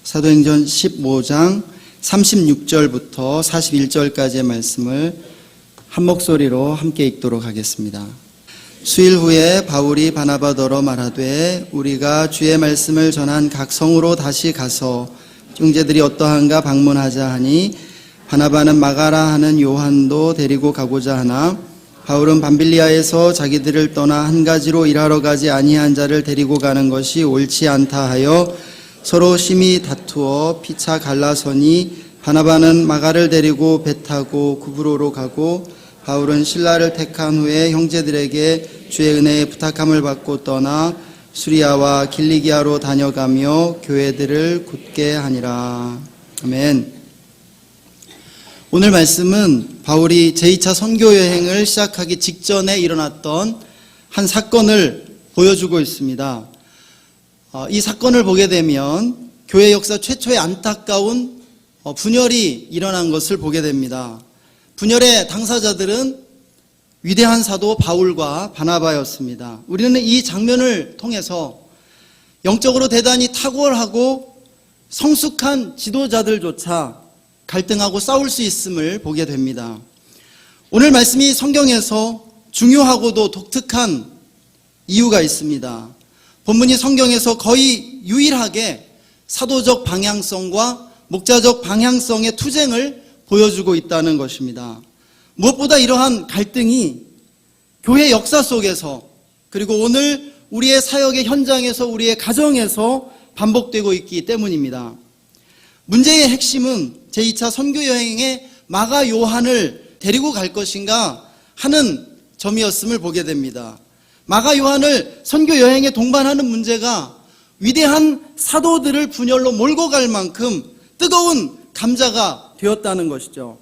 사도행전 15장 36절부터 41절까지의 말씀을 한 목소리로 함께 읽도록 하겠습니다. 수일 후에 바울이 바나바더러 말하되 우리가 주의 말씀을 전한 각 성으로 다시 가서 형제들이 어떠한가 방문하자 하니 바나바는 마가라 하는 요한도 데리고 가고자 하나 바울은 밤빌리아에서 자기들을 떠나 한 가지로 일하러 가지 아니한 자를 데리고 가는 것이 옳지 않다 하여 서로 심히 다투어 피차 갈라서니 바나바는 마가를 데리고 배 타고 구브로로 가고 바울은 실라를 택한 후에 형제들에게 주의 은혜에 부탁함을 받고 떠나 수리아와 길리기아로 다녀가며 교회들을 굳게 하니라. 아멘. 오늘 말씀은 바울이 제2차 선교 여행을 시작하기 직전에 일어났던 한 사건을 보여주고 있습니다. 이 사건을 보게 되면 교회 역사 최초의 안타까운 분열이 일어난 것을 보게 됩니다. 분열의 당사자들은 위대한 사도 바울과 바나바였습니다. 우리는 이 장면을 통해서 영적으로 대단히 탁월하고 성숙한 지도자들조차 갈등하고 싸울 수 있음을 보게 됩니다. 오늘 말씀이 성경에서 중요하고도 독특한 이유가 있습니다. 본문이 성경에서 거의 유일하게 사도적 방향성과 목자적 방향성의 투쟁을 보여주고 있다는 것입니다. 무엇보다 이러한 갈등이 교회 역사 속에서 그리고 오늘 우리의 사역의 현장에서 우리의 가정에서 반복되고 있기 때문입니다. 문제의 핵심은 제2차 선교여행에 마가 요한을 데리고 갈 것인가 하는 점이었음을 보게 됩니다. 마가 요한을 선교여행에 동반하는 문제가 위대한 사도들을 분열로 몰고 갈 만큼 뜨거운 감자가 되었다는 것이죠.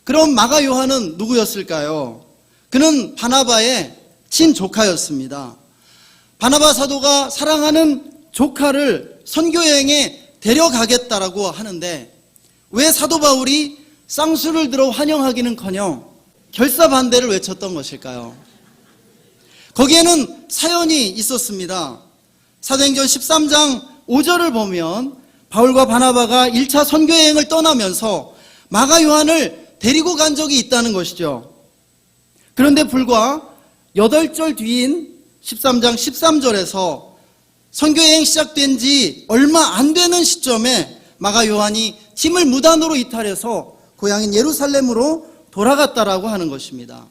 그럼 마가 요한은 누구였을까요? 그는 바나바의 친조카였습니다. 바나바 사도가 사랑하는 조카를 선교여행에 데려가겠다라고 하는데 왜 사도 바울이 쌍수를 들어 환영하기는커녕 결사반대를 외쳤던 것일까요? 거기에는 사연이 있었습니다. 사도행전 13장 5절을 보면 바울과 바나바가 1차 선교여행을 떠나면서 마가 요한을 데리고 간 적이 있다는 것이죠. 그런데 불과 8절 뒤인 13장 13절에서 선교여행 시작된 지 얼마 안 되는 시점에 마가 요한이 짐을 무단으로 이탈해서 고향인 예루살렘으로 돌아갔다라고 하는 것입니다.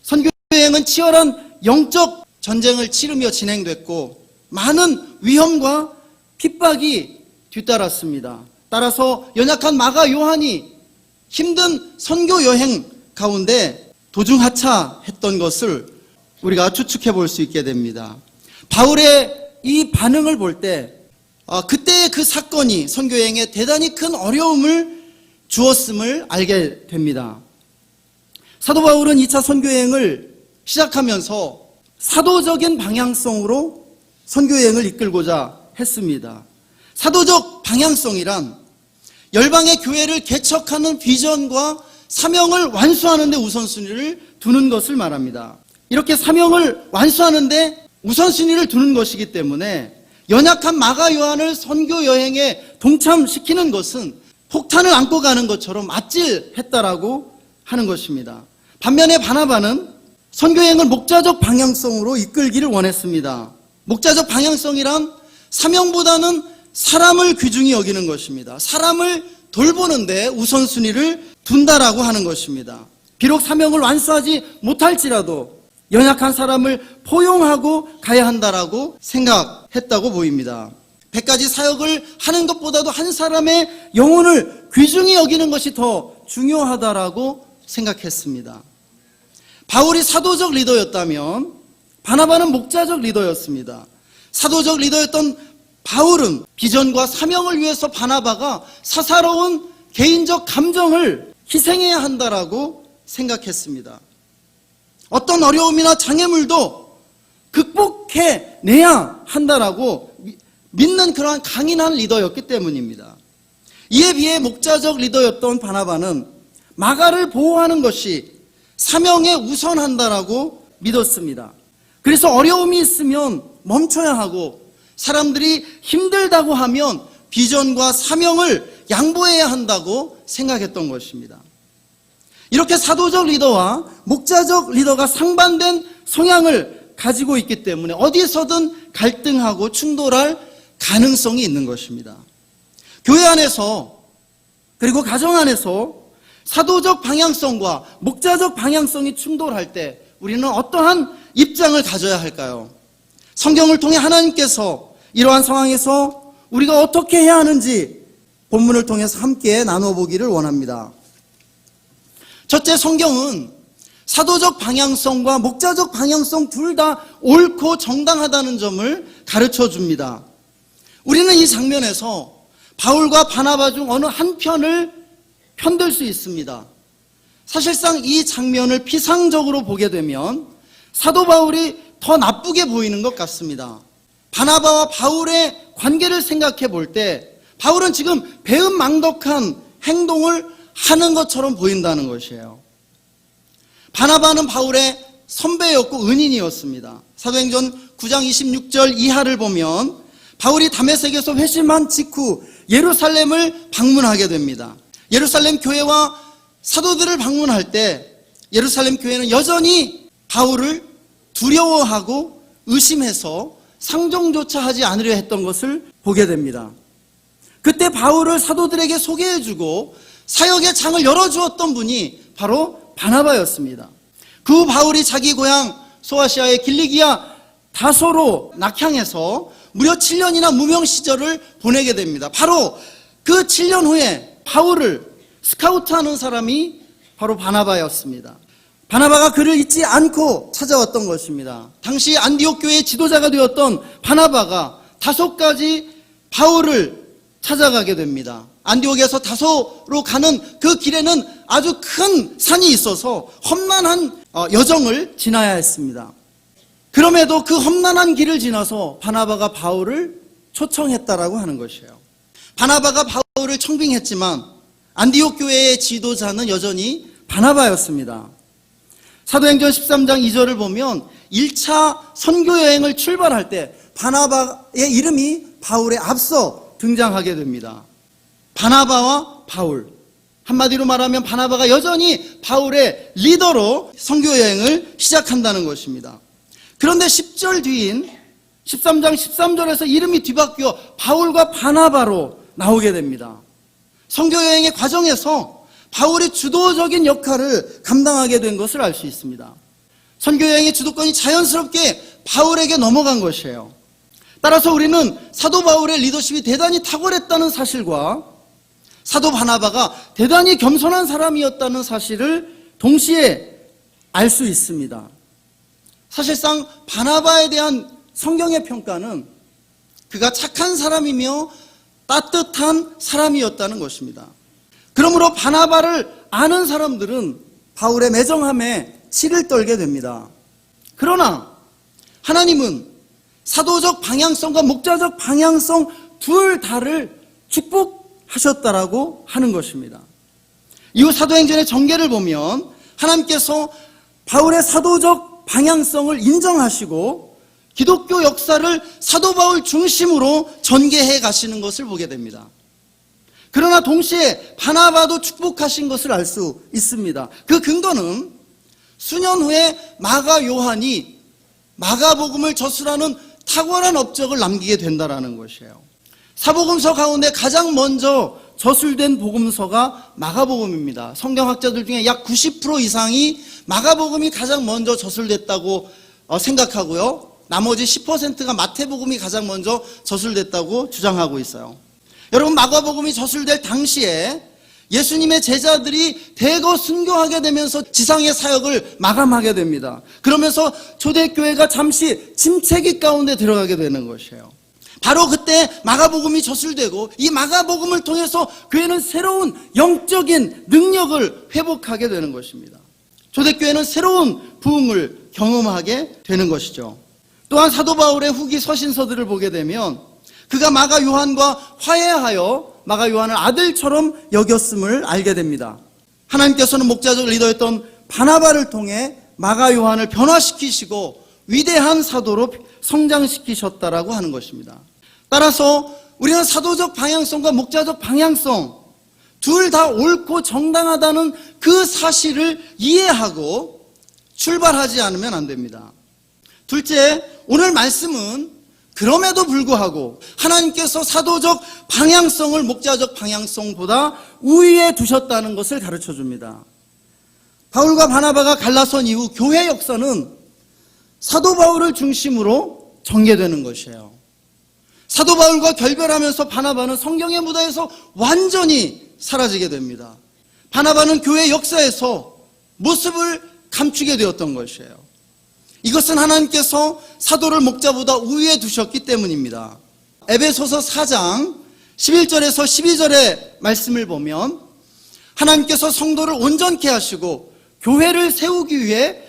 선교여행은 치열한 영적 전쟁을 치르며 진행됐고 많은 위험과 핍박이 뒤따랐습니다. 따라서 연약한 마가 요한이 힘든 선교여행 가운데 도중하차했던 것을 우리가 추측해 볼 수 있게 됩니다. 바울의 이 반응을 볼 때 그때의 그 사건이 선교여행에 대단히 큰 어려움을 주었음을 알게 됩니다. 사도 바울은 2차 선교여행을 시작하면서 사도적인 방향성으로 선교여행을 이끌고자 했습니다. 사도적 방향성이란 열방의 교회를 개척하는 비전과 사명을 완수하는 데 우선순위를 두는 것을 말합니다. 이렇게 사명을 완수하는 데 우선순위를 두는 것이기 때문에 연약한 마가 요한을 선교여행에 동참시키는 것은 폭탄을 안고 가는 것처럼 아찔했다라고 하는 것입니다. 반면에 바나바는 선교여행을 목자적 방향성으로 이끌기를 원했습니다. 목자적 방향성이란 사명보다는 사람을 귀중히 여기는 것입니다. 사람을 돌보는데 우선순위를 둔다라고 하는 것입니다. 비록 사명을 완수하지 못할지라도 연약한 사람을 포용하고 가야 한다라고 생각했다고 보입니다. 100가지 사역을 하는 것보다도 한 사람의 영혼을 귀중히 여기는 것이 더 중요하다라고 생각했습니다. 바울이 사도적 리더였다면 바나바는 목자적 리더였습니다. 사도적 리더였던 바울은 비전과 사명을 위해서 바나바가 사사로운 개인적 감정을 희생해야 한다라고 생각했습니다. 어떤 어려움이나 장애물도 극복해내야 한다라고 믿는 그러한 강인한 리더였기 때문입니다. 이에 비해 목자적 리더였던 바나바는 마가를 보호하는 것이 사명에 우선한다라고 믿었습니다. 그래서 어려움이 있으면 멈춰야 하고 사람들이 힘들다고 하면 비전과 사명을 양보해야 한다고 생각했던 것입니다. 이렇게 사도적 리더와 목자적 리더가 상반된 성향을 가지고 있기 때문에 어디서든 갈등하고 충돌할 가능성이 있는 것입니다. 교회 안에서 그리고 가정 안에서 사도적 방향성과 목자적 방향성이 충돌할 때 우리는 어떠한 입장을 가져야 할까요? 성경을 통해 하나님께서 이러한 상황에서 우리가 어떻게 해야 하는지 본문을 통해서 함께 나눠보기를 원합니다. 첫째, 성경은 사도적 방향성과 목자적 방향성 둘 다 옳고 정당하다는 점을 가르쳐 줍니다. 우리는 이 장면에서 바울과 바나바 중 어느 한 편을 편들 수 있습니다. 사실상 이 장면을 피상적으로 보게 되면 사도 바울이 더 나쁘게 보이는 것 같습니다. 바나바와 바울의 관계를 생각해 볼 때 바울은 지금 배은망덕한 행동을 하는 것처럼 보인다는 것이에요. 바나바는 바울의 선배였고 은인이었습니다. 사도행전 9장 26절 이하를 보면 바울이 다메섹에서 회심한 직후 예루살렘을 방문하게 됩니다. 예루살렘 교회와 사도들을 방문할 때 예루살렘 교회는 여전히 바울을 두려워하고 의심해서 상종조차 하지 않으려 했던 것을 보게 됩니다. 그때 바울을 사도들에게 소개해주고 사역의 장을 열어주었던 분이 바로 바나바였습니다. 그 바울이 자기 고향 소아시아의 길리기아 다소로 낙향해서 무려 7년이나 무명 시절을 보내게 됩니다. 바로 그 7년 후에 바울을 스카우트하는 사람이 바로 바나바였습니다. 바나바가 그를 잊지 않고 찾아왔던 것입니다. 당시 안디옥 교회의 지도자가 되었던 바나바가 다소까지 바울을 찾아가게 됩니다. 안디옥에서 다소로 가는 그 길에는 아주 큰 산이 있어서 험난한 여정을 지나야 했습니다. 그럼에도 그 험난한 길을 지나서 바나바가 바울을 초청했다라고 하는 것이에요. 바나바가 바울을 청빙했지만 안디옥 교회의 지도자는 여전히 바나바였습니다. 사도행전 13장 2절을 보면 1차 선교 여행을 출발할 때 바나바의 이름이 바울에 앞서 등장하게 됩니다. 바나바와 바울, 한마디로 말하면 바나바가 여전히 바울의 리더로 선교 여행을 시작한다는 것입니다. 그런데 10절 뒤인 13장 13절에서 이름이 뒤바뀌어 바울과 바나바로 나오게 됩니다. 선교 여행의 과정에서 바울이 주도적인 역할을 감당하게 된 것을 알 수 있습니다. 선교 여행의 주도권이 자연스럽게 바울에게 넘어간 것이에요. 따라서 우리는 사도 바울의 리더십이 대단히 탁월했다는 사실과 사도 바나바가 대단히 겸손한 사람이었다는 사실을 동시에 알 수 있습니다. 사실상 바나바에 대한 성경의 평가는 그가 착한 사람이며 따뜻한 사람이었다는 것입니다. 그러므로 바나바를 아는 사람들은 바울의 매정함에 치를 떨게 됩니다. 그러나 하나님은 사도적 방향성과 목자적 방향성 둘 다를 축복하셨다라고 하는 것입니다. 이후 사도행전의 전개를 보면 하나님께서 바울의 사도적 방향성을 인정하시고 기독교 역사를 사도 바울 중심으로 전개해 가시는 것을 보게 됩니다. 그러나 동시에 바나바도 축복하신 것을 알 수 있습니다. 그 근거는 수년 후에 마가 요한이 마가복음을 저술하는 탁월한 업적을 남기게 된다는 것이에요. 사복음서 가운데 가장 먼저 저술된 복음서가 마가복음입니다. 성경학자들 중에 약 90% 이상이 마가복음이 가장 먼저 저술됐다고 생각하고요. 나머지 10%가 마태복음이 가장 먼저 저술됐다고 주장하고 있어요. 여러분, 마가복음이 저술될 당시에 예수님의 제자들이 대거 순교하게 되면서 지상의 사역을 마감하게 됩니다. 그러면서 초대교회가 잠시 침체기 가운데 들어가게 되는 것이에요. 바로 그때 마가복음이 저술되고 이 마가복음을 통해서 교회는 새로운 영적인 능력을 회복하게 되는 것입니다. 초대교회는 새로운 부흥을 경험하게 되는 것이죠. 또한 사도 바울의 후기 서신서들을 보게 되면 그가 마가 요한과 화해하여 마가 요한을 아들처럼 여겼음을 알게 됩니다. 하나님께서는 목자적 리더였던 바나바를 통해 마가 요한을 변화시키시고 위대한 사도로 성장시키셨다라고 하는 것입니다. 따라서 우리는 사도적 방향성과 목자적 방향성 둘 다 옳고 정당하다는 그 사실을 이해하고 출발하지 않으면 안 됩니다. 둘째, 오늘 말씀은 그럼에도 불구하고 하나님께서 사도적 방향성을 목자적 방향성보다 우위에 두셨다는 것을 가르쳐 줍니다. 바울과 바나바가 갈라선 이후 교회 역사는 사도 바울을 중심으로 전개되는 것이에요. 사도 바울과 결별하면서 바나바는 성경의 무대에서 완전히 사라지게 됩니다. 바나바는 교회 역사에서 모습을 감추게 되었던 것이에요. 이것은 하나님께서 사도를 목자보다 우위에 두셨기 때문입니다. 에베소서 4장 11절에서 12절의 말씀을 보면 하나님께서 성도를 온전케 하시고 교회를 세우기 위해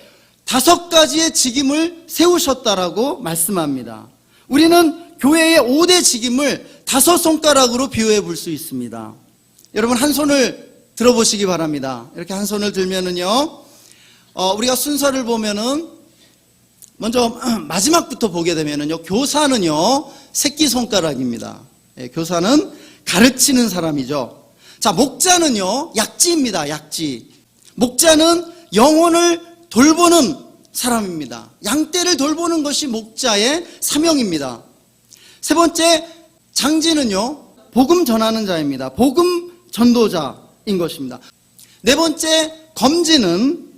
5가지의 직임을 세우셨다라고 말씀합니다. 우리는 교회의 5대 직임을 5손가락으로 비유해 볼 수 있습니다. 여러분 한 손을 들어보시기 바랍니다. 이렇게 한 손을 들면은요, 우리가 순서를 보면은 먼저 마지막부터 보게 되면은요, 교사는요 새끼손가락입니다. 예, 교사는 가르치는 사람이죠. 자, 목자는요 약지입니다. 약지. 목자는 영혼을 돌보는 사람입니다. 양떼를 돌보는 것이 목자의 사명입니다. 세 번째, 장지는요 복음 전하는 자입니다. 복음 전도자인 것입니다. 네 번째, 검지는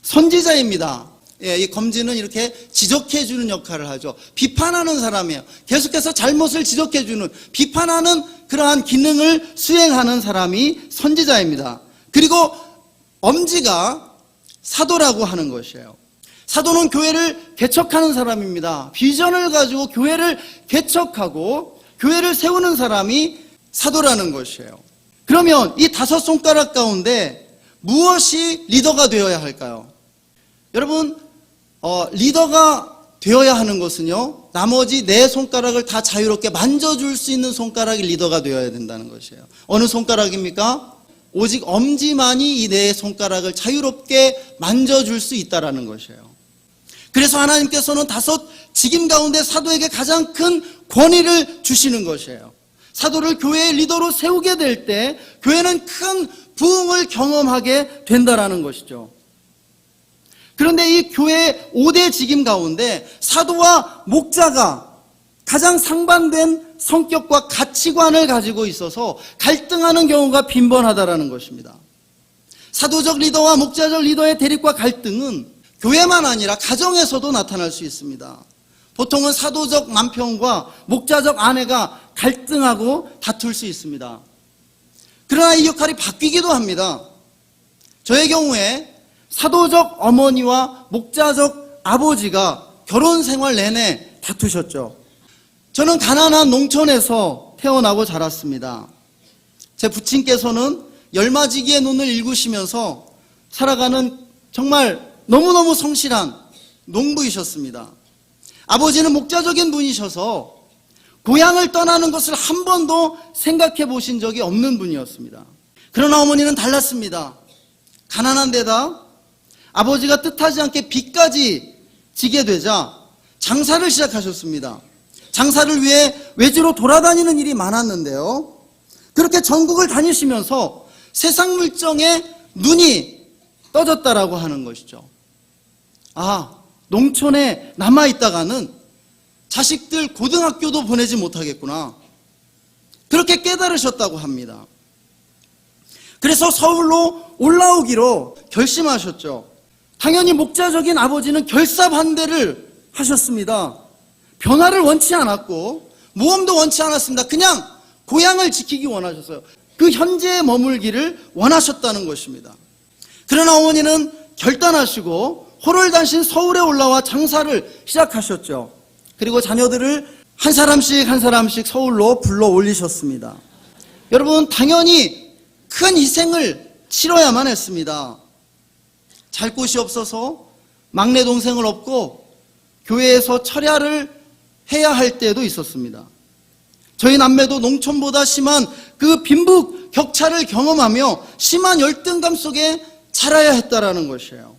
선지자입니다. 예, 이 검지는 이렇게 지적해 주는 역할을 하죠. 비판하는 사람이에요. 계속해서 잘못을 지적해 주는, 비판하는 그러한 기능을 수행하는 사람이 선지자입니다. 그리고 엄지가 사도라고 하는 것이에요. 사도는 교회를 개척하는 사람입니다. 비전을 가지고 교회를 개척하고 교회를 세우는 사람이 사도라는 것이에요. 그러면 이 5손가락 가운데 무엇이 리더가 되어야 할까요? 여러분, 리더가 되어야 하는 것은요, 나머지 4손가락을 다 자유롭게 만져줄 수 있는 손가락이 리더가 되어야 된다는 것이에요. 어느 손가락입니까? 오직 엄지만이 이 4손가락을 자유롭게 만져줄 수 있다는 것이에요. 그래서 하나님께서는 5 직임 가운데 사도에게 가장 큰 권위를 주시는 것이에요. 사도를 교회의 리더로 세우게 될 때 교회는 큰 부흥을 경험하게 된다는 것이죠. 그런데 이 교회의 5대 직임 가운데 사도와 목자가 가장 상반된 성격과 가치관을 가지고 있어서 갈등하는 경우가 빈번하다는 것입니다. 사도적 리더와 목자적 리더의 대립과 갈등은 교회만 아니라 가정에서도 나타날 수 있습니다. 보통은 사도적 남편과 목자적 아내가 갈등하고 다툴 수 있습니다. 그러나 이 역할이 바뀌기도 합니다. 저의 경우에 사도적 어머니와 목자적 아버지가 결혼 생활 내내 다투셨죠. 저는 가난한 농촌에서 태어나고 자랐습니다. 제 부친께서는 열마지기의 눈을 일구시면서 살아가는 정말 너무너무 성실한 농부이셨습니다. 아버지는 목자적인 분이셔서 고향을 떠나는 것을 한 번도 생각해 보신 적이 없는 분이었습니다. 그러나 어머니는 달랐습니다. 가난한 데다 아버지가 뜻하지 않게 빚까지 지게 되자 장사를 시작하셨습니다. 장사를 위해 외지로 돌아다니는 일이 많았는데요, 그렇게 전국을 다니시면서 세상 물정에 눈이 떠졌다라고 하는 것이죠. 아, 농촌에 남아있다가는 자식들 고등학교도 보내지 못하겠구나, 그렇게 깨달으셨다고 합니다. 그래서 서울로 올라오기로 결심하셨죠. 당연히 목자적인 아버지는 결사반대를 하셨습니다. 변화를 원치 않았고 모험도 원치 않았습니다. 그냥 고향을 지키기 원하셨어요. 그 현재에 머물기를 원하셨다는 것입니다. 그러나 어머니는 결단하시고 호롤단신 서울에 올라와 장사를 시작하셨죠. 그리고 자녀들을 한 사람씩 서울로 불러 올리셨습니다. 여러분, 당연히 큰 희생을 치러야만 했습니다. 잘 곳이 없어서 막내 동생을 업고 교회에서 철야를 해야 할 때도 있었습니다. 저희 남매도 농촌보다 심한 그 빈부 격차를 경험하며 심한 열등감 속에 자라야 했다라는 것이에요.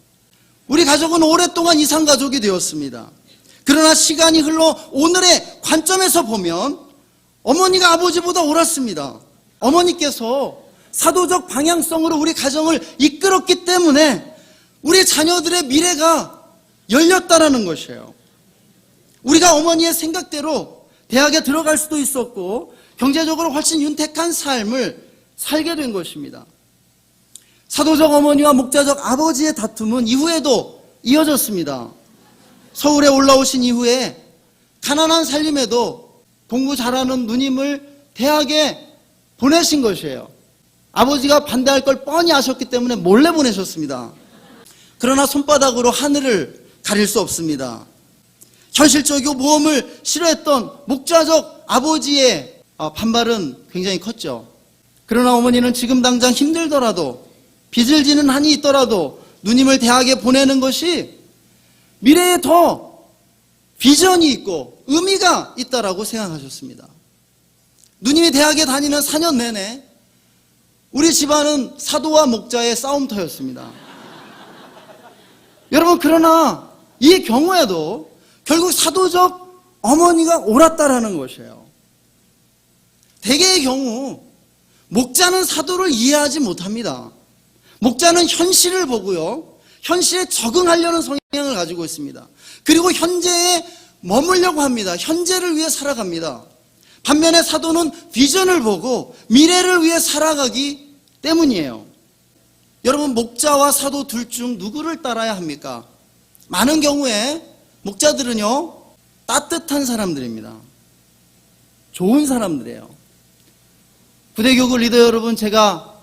우리 가족은 오랫동안 이산가족이 되었습니다. 그러나 시간이 흘러 오늘의 관점에서 보면 어머니가 아버지보다 옳았습니다. 어머니께서 사도적 방향성으로 우리 가정을 이끌었기 때문에 우리 자녀들의 미래가 열렸다라는 것이에요. 우리가 어머니의 생각대로 대학에 들어갈 수도 있었고 경제적으로 훨씬 윤택한 삶을 살게 된 것입니다. 사도적 어머니와 목자적 아버지의 다툼은 이후에도 이어졌습니다. 서울에 올라오신 이후에 가난한 살림에도 공부 잘하는 누님을 대학에 보내신 것이에요. 아버지가 반대할 걸 뻔히 아셨기 때문에 몰래 보내셨습니다. 그러나 손바닥으로 하늘을 가릴 수 없습니다. 현실적이고 모험을 싫어했던 목자적 아버지의 반발은 굉장히 컸죠. 그러나 어머니는 지금 당장 힘들더라도 빚을 지는 한이 있더라도 누님을 대학에 보내는 것이 미래에 더 비전이 있고 의미가 있다라고 생각하셨습니다. 누님이 대학에 다니는 4년 내내 우리 집안은 사도와 목자의 싸움터였습니다. 여러분, 그러나 이 경우에도 결국 사도적 어머니가 옳았다라는 것이에요. 대개의 경우 목자는 사도를 이해하지 못합니다. 목자는 현실을 보고요, 현실에 적응하려는 성향을 가지고 있습니다. 그리고 현재에 머물려고 합니다. 현재를 위해 살아갑니다. 반면에 사도는 비전을 보고 미래를 위해 살아가기 때문이에요. 여러분, 목자와 사도 둘 중 누구를 따라야 합니까? 많은 경우에 목자들은요, 따뜻한 사람들입니다. 좋은 사람들이에요. 부대교구 리더 여러분, 제가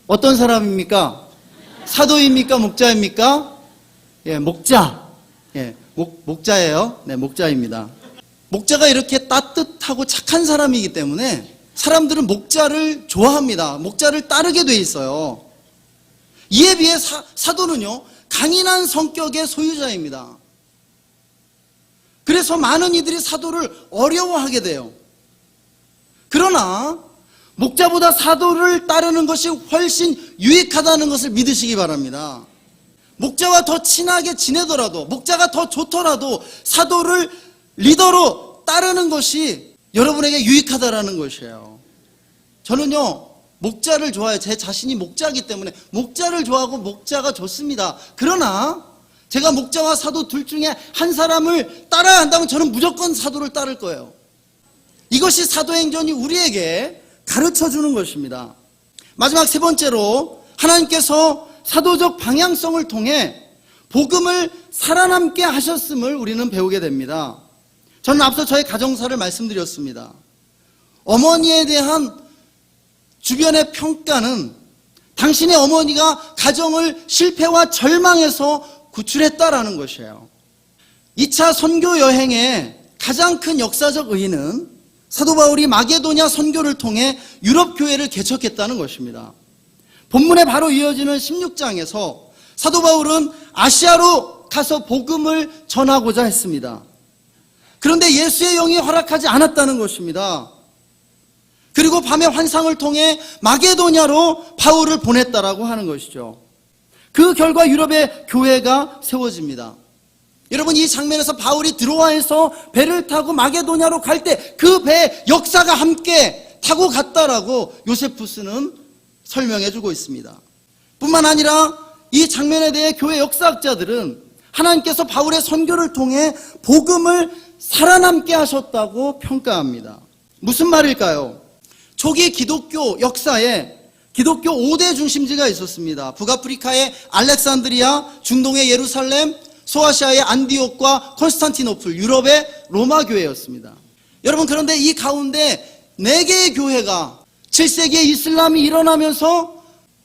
어떤 사람입니까? 사도입니까? 목자입니까? 예, 목자. 예, 목자예요. 네, 목자입니다. 목자가 이렇게 따뜻하고 착한 사람이기 때문에 사람들은 목자를 좋아합니다. 목자를 따르게 돼 있어요. 이에 비해 사도는요, 강인한 성격의 소유자입니다. 그래서 많은 이들이 사도를 어려워하게 돼요. 그러나 목자보다 사도를 따르는 것이 훨씬 유익하다는 것을 믿으시기 바랍니다. 목자와 더 친하게 지내더라도, 목자가 더 좋더라도 사도를 리더로 따르는 것이 여러분에게 유익하다라는 것이에요. 저는요, 목자를 좋아해요. 제 자신이 목자이기 때문에 목자를 좋아하고 목자가 좋습니다. 그러나 제가 목자와 사도 둘 중에 한 사람을 따라야 한다면 저는 무조건 사도를 따를 거예요. 이것이 사도행전이 우리에게 가르쳐주는 것입니다. 마지막 세 번째로 하나님께서 사도적 방향성을 통해 복음을 살아남게 하셨음을 우리는 배우게 됩니다. 저는 앞서 저의 가정사를 말씀드렸습니다. 어머니에 대한 주변의 평가는 당신의 어머니가 가정을 실패와 절망에서 구출했다라는 것이에요. 2차 선교 여행의 가장 큰 역사적 의의는 사도 바울이 마게도냐 선교를 통해 유럽 교회를 개척했다는 것입니다. 본문에 바로 이어지는 16장에서 사도 바울은 아시아로 가서 복음을 전하고자 했습니다. 그런데 예수의 영이 허락하지 않았다는 것입니다. 그리고 밤의 환상을 통해 마게도냐로 바울을 보냈다라고 하는 것이죠. 그 결과 유럽의 교회가 세워집니다. 여러분, 이 장면에서 바울이 드로아에서 배를 타고 마게도냐로 갈 때 그 배 역사가 함께 타고 갔다라고 요세푸스는 설명해 주고 있습니다. 뿐만 아니라 이 장면에 대해 교회 역사학자들은 하나님께서 바울의 선교를 통해 복음을 살아남게 하셨다고 평가합니다. 무슨 말일까요? 초기 기독교 역사에 기독교 5대 중심지가 있었습니다. 북아프리카의 알렉산드리아, 중동의 예루살렘, 소아시아의 안디옥과 콘스탄티노플, 유럽의 로마 교회였습니다. 여러분, 그런데 이 가운데 4개의 교회가 7세기에 이슬람이 일어나면서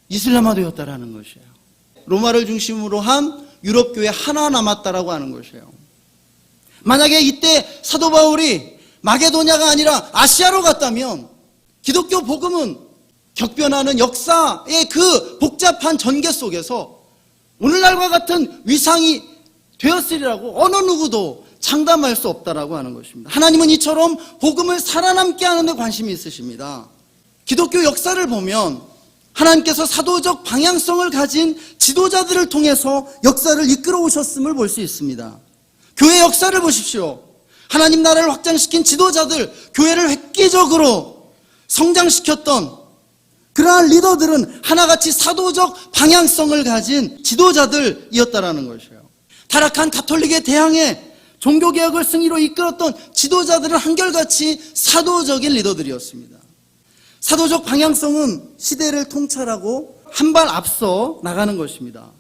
이슬람화되었다라는 것이에요. 로마를 중심으로 한 유럽 교회 하나 남았다라고 하는 것이에요. 만약에 이때 사도 바울이 마게도냐가 아니라 아시아로 갔다면 기독교 복음은 격변하는 역사의 그 복잡한 전개 속에서 오늘날과 같은 위상이 되었으리라고 어느 누구도 장담할 수 없다라고 하는 것입니다. 하나님은 이처럼 복음을 살아남게 하는 데 관심이 있으십니다. 기독교 역사를 보면 하나님께서 사도적 방향성을 가진 지도자들을 통해서 역사를 이끌어 오셨음을 볼 수 있습니다. 교회 역사를 보십시오. 하나님 나라를 확장시킨 지도자들, 교회를 획기적으로 성장시켰던 그러한 리더들은 하나같이 사도적 방향성을 가진 지도자들이었다라는 것이에요. 타락한 가톨릭에 대항해 종교개혁을 승리로 이끌었던 지도자들은 한결같이 사도적인 리더들이었습니다. 사도적 방향성은 시대를 통찰하고 한 발 앞서 나가는 것입니다.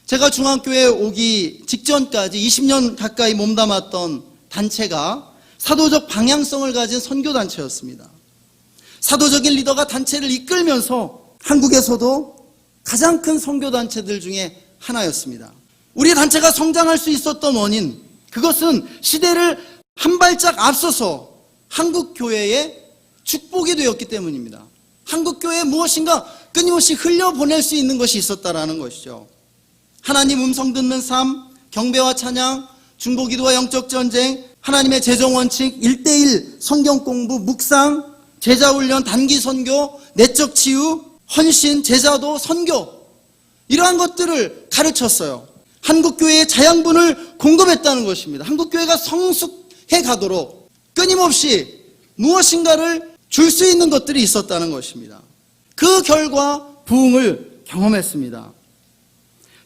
제가 중앙교회에 오기 직전까지 20년 가까이 몸담았던 단체가 사도적 방향성을 가진 선교단체였습니다. 사도적인 리더가 단체를 이끌면서 한국에서도 가장 큰 선교단체들 중에 하나였습니다. 우리 단체가 성장할 수 있었던 원인, 그것은 시대를 한 발짝 앞서서 한국교회의 축복이 되었기 때문입니다. 한국교회에 무엇인가 끊임없이 흘려보낼 수 있는 것이 있었다라는 것이죠. 하나님 음성 듣는 삶, 경배와 찬양, 중보기도와 영적 전쟁, 하나님의 재정 원칙, 1:1 성경 공부, 묵상, 제자훈련, 단기 선교, 내적 치유, 헌신, 제자도, 선교, 이러한 것들을 가르쳤어요. 한국교회의 자양분을 공급했다는 것입니다. 한국교회가 성숙해 가도록 끊임없이 무엇인가를 줄 수 있는 것들이 있었다는 것입니다. 그 결과 부흥을 경험했습니다.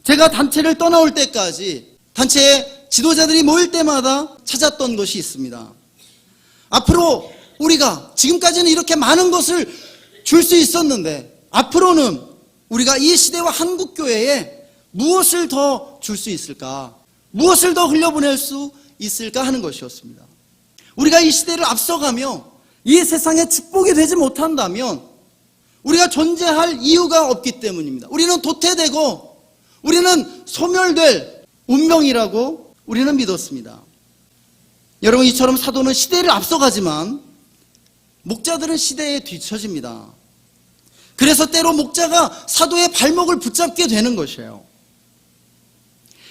제가 단체를 떠나올 때까지 단체의 지도자들이 모일 때마다 찾았던 것이 있습니다. 앞으로 우리가 지금까지는 이렇게 많은 것을 줄 수 있었는데 앞으로는 우리가 이 시대와 한국교회에 무엇을 더 줄 수 있을까? 무엇을 더 흘려보낼 수 있을까 하는 것이었습니다. 우리가 이 시대를 앞서가며 이 세상에 축복이 되지 못한다면 우리가 존재할 이유가 없기 때문입니다. 우리는 도태되고 우리는 소멸될 운명이라고 우리는 믿었습니다. 여러분, 이처럼 사도는 시대를 앞서가지만 목자들은 시대에 뒤처집니다. 그래서 때로 목자가 사도의 발목을 붙잡게 되는 것이에요.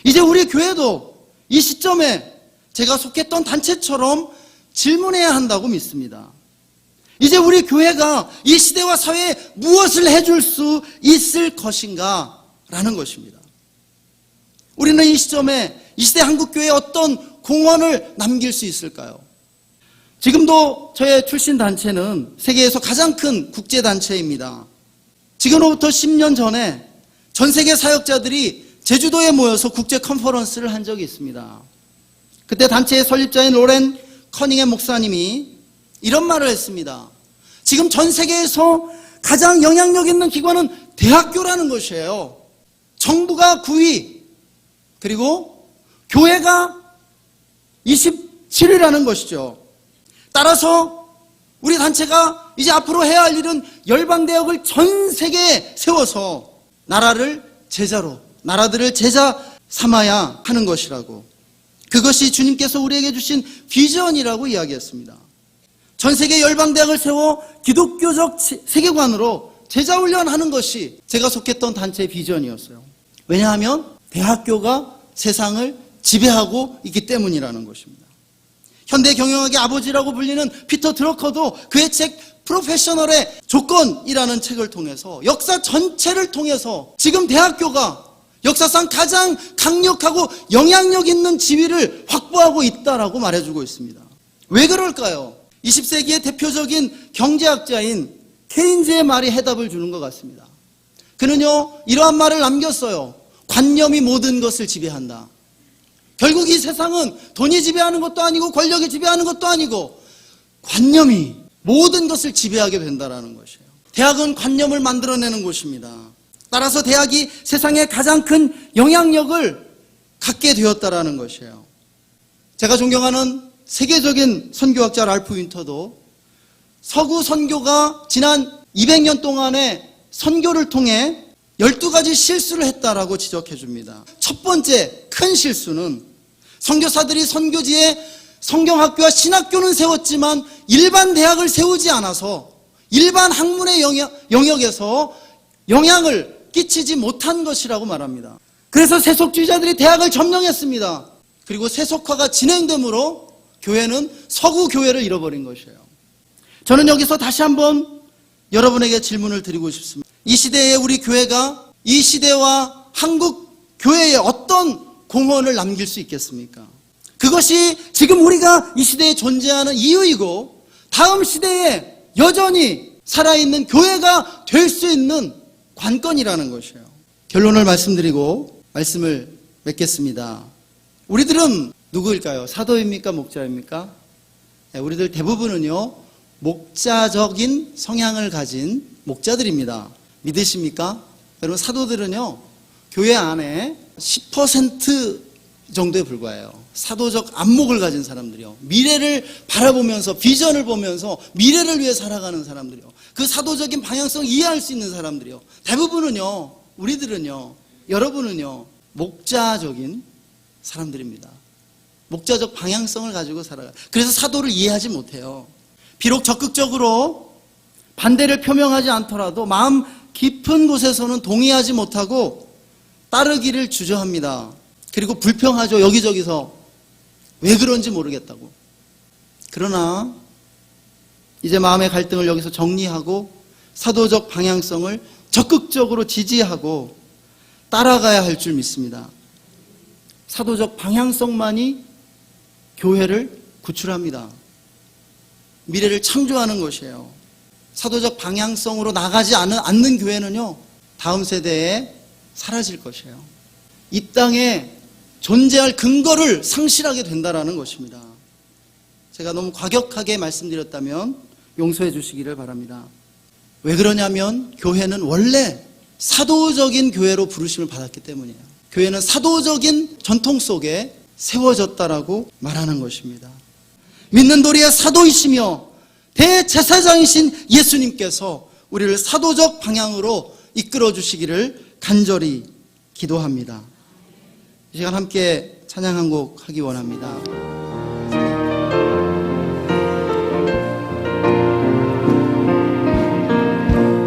이제 우리 교회도 이 시점에 제가 속했던 단체처럼 질문해야 한다고 믿습니다. 이제 우리 교회가 이 시대와 사회에 무엇을 해줄 수 있을 것인가 라는 것입니다. 우리는 이 시점에 이 시대 한국교회에 어떤 공헌을 남길 수 있을까요? 지금도 저의 출신 단체는 세계에서 가장 큰 국제단체입니다. 지금으로부터 10년 전에 전 세계 사역자들이 제주도에 모여서 국제 컨퍼런스를 한 적이 있습니다. 그때 단체의 설립자인 로렌 커닝햄 목사님이 이런 말을 했습니다. 지금 전 세계에서 가장 영향력 있는 기관은 대학교라는 것이에요. 정부가 9위, 그리고 교회가 27위라는 것이죠. 따라서 우리 단체가 이제 앞으로 해야 할 일은 열방대학을 전 세계에 세워서 나라를 제자로, 나라들을 제자 삼아야 하는 것이라고, 그것이 주님께서 우리에게 주신 비전이라고 이야기했습니다. 전 세계 열방대학을 세워 기독교적 세계관으로 제자훈련하는 것이 제가 속했던 단체의 비전이었어요. 왜냐하면 대학교가 세상을 지배하고 있기 때문이라는 것입니다. 현대 경영학의 아버지라고 불리는 피터 드러커도 그의 책 프로페셔널의 조건이라는 책을 통해서 역사 전체를 통해서 지금 대학교가 역사상 가장 강력하고 영향력 있는 지위를 확보하고 있다라고 말해주고 있습니다. 왜 그럴까요? 20세기의 대표적인 경제학자인 케인즈의 말이 해답을 주는 것 같습니다. 그는요, 이러한 말을 남겼어요. 관념이 모든 것을 지배한다. 결국 이 세상은 돈이 지배하는 것도 아니고 권력이 지배하는 것도 아니고 관념이 모든 것을 지배하게 된다는 것이에요. 대학은 관념을 만들어내는 곳입니다. 따라서 대학이 세상에 가장 큰 영향력을 갖게 되었다는 것이에요. 제가 존경하는 세계적인 선교학자 랄프 윈터도 서구 선교가 지난 200년 동안의 선교를 통해 12가지 실수를 했다라고 지적해 줍니다. 첫 번째 큰 실수는 선교사들이 선교지에 성경학교와 신학교는 세웠지만 일반 대학을 세우지 않아서 일반 학문의 영역에서 영향을 끼치지 못한 것이라고 말합니다. 그래서 세속주의자들이 대학을 점령했습니다. 그리고 세속화가 진행되므로 교회는 서구 교회를 잃어버린 것이에요. 저는 여기서 다시 한번 여러분에게 질문을 드리고 싶습니다. 이 시대에 우리 교회가 이 시대와 한국 교회에 어떤 공헌을 남길 수 있겠습니까? 그것이 지금 우리가 이 시대에 존재하는 이유이고 다음 시대에 여전히 살아있는 교회가 될 수 있는 관건이라는 것이에요. 결론을 말씀드리고 말씀을 맺겠습니다. 우리들은 누구일까요? 사도입니까? 목자입니까? 네, 우리들 대부분은요, 목자적인 성향을 가진 목자들입니다. 믿으십니까? 여러분, 사도들은요, 교회 안에 10% 정도에 불과해요. 사도적 안목을 가진 사람들이요. 미래를 바라보면서, 비전을 보면서 미래를 위해 살아가는 사람들이요. 그 사도적인 방향성을 이해할 수 있는 사람들이요. 대부분은요, 우리들은요, 여러분은요, 목자적인 사람들입니다. 목자적 방향성을 가지고 살아가요. 그래서 사도를 이해하지 못해요. 비록 적극적으로 반대를 표명하지 않더라도 마음 깊은 곳에서는 동의하지 못하고 따르기를 주저합니다. 그리고 불평하죠. 여기저기서 왜 그런지 모르겠다고. 그러나 이제 마음의 갈등을 여기서 정리하고 사도적 방향성을 적극적으로 지지하고 따라가야 할 줄 믿습니다. 사도적 방향성만이 교회를 구출합니다. 미래를 창조하는 것이에요. 사도적 방향성으로 나가지 않는 교회는요, 다음 세대에 사라질 것이에요. 이 땅에 존재할 근거를 상실하게 된다는 것입니다. 제가 너무 과격하게 말씀드렸다면 용서해 주시기를 바랍니다. 왜 그러냐면 교회는 원래 사도적인 교회로 부르심을 받았기 때문이에요. 교회는 사도적인 전통 속에 세워졌다라고 말하는 것입니다. 믿는 도리의 사도이시며 대제사장이신 예수님께서 우리를 사도적 방향으로 이끌어 주시기를 간절히 기도합니다. 이 시간 함께 찬양 한 곡 하기 원합니다.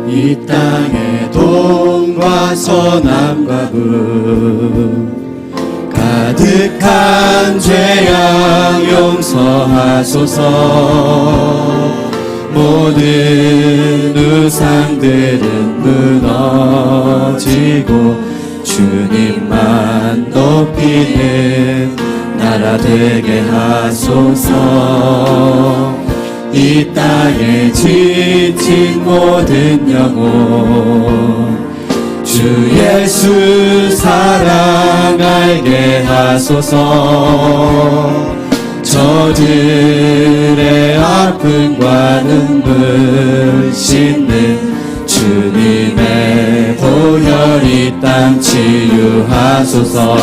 이 땅의 동과 서남과 북 가득한 죄악 용서하소서. 모든 우상들은 무너지고 주님만 높이는 나라 되게 하소서. 이 땅에 지친 모든 영혼 주 예수 사랑 알게 하소서. 저들의 아픔과 눈물 씻는 주님의 보혈 이 땅 치유하소서.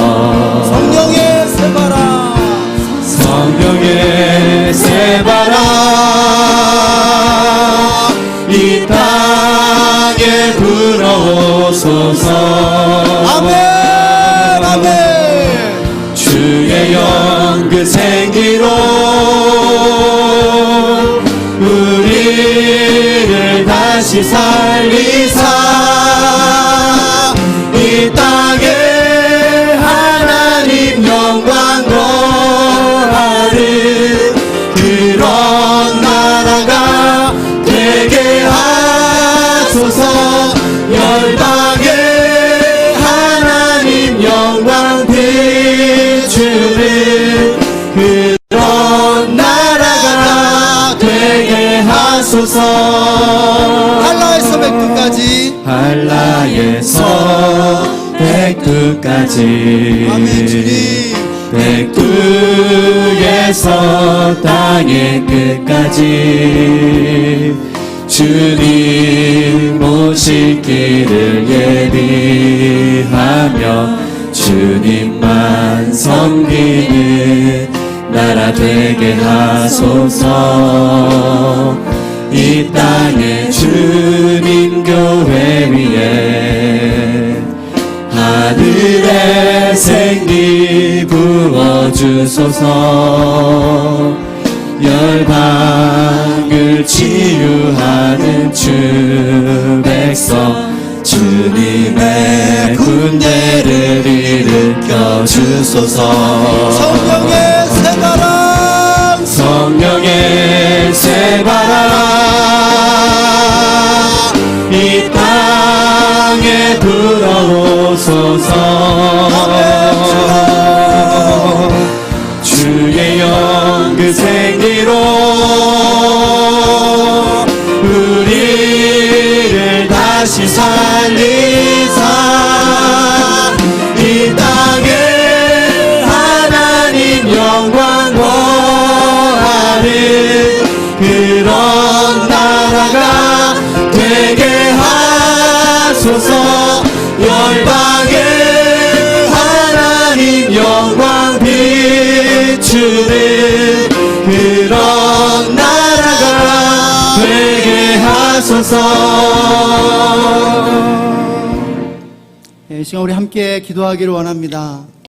성령의 새바라, 성령의 새바라 이 땅에 불어오소서. 아멘, 아멘. 주의 영그 생기로 우리를 다시 살리사 이 땅에 하나님 영광 거하는 그런 나라가 되게 하소서. 열방에 하나님 영광 비추는 그런 나라가 되게 하소서. 한라에서 백두까지, 한라에서 백두까지 아멘. 주님 백두에서 땅의 끝까지 주님 오실 길을 예비하며 주님만 섬기는 나라 되게 하소서. 이 땅에 주님 교회 위에 하늘의 생기 부어주소서. 열방을 치유하는 주 백성 주님의 군대를 일으켜 주소서. 성령의 새바람, 성령의 새바람 이 땅에 불어오소서. 주 열방에 하나님 영광 비추는 그런 나라가 되게 하소서. 이 시간 우리 함께 기도하기를 원합니다.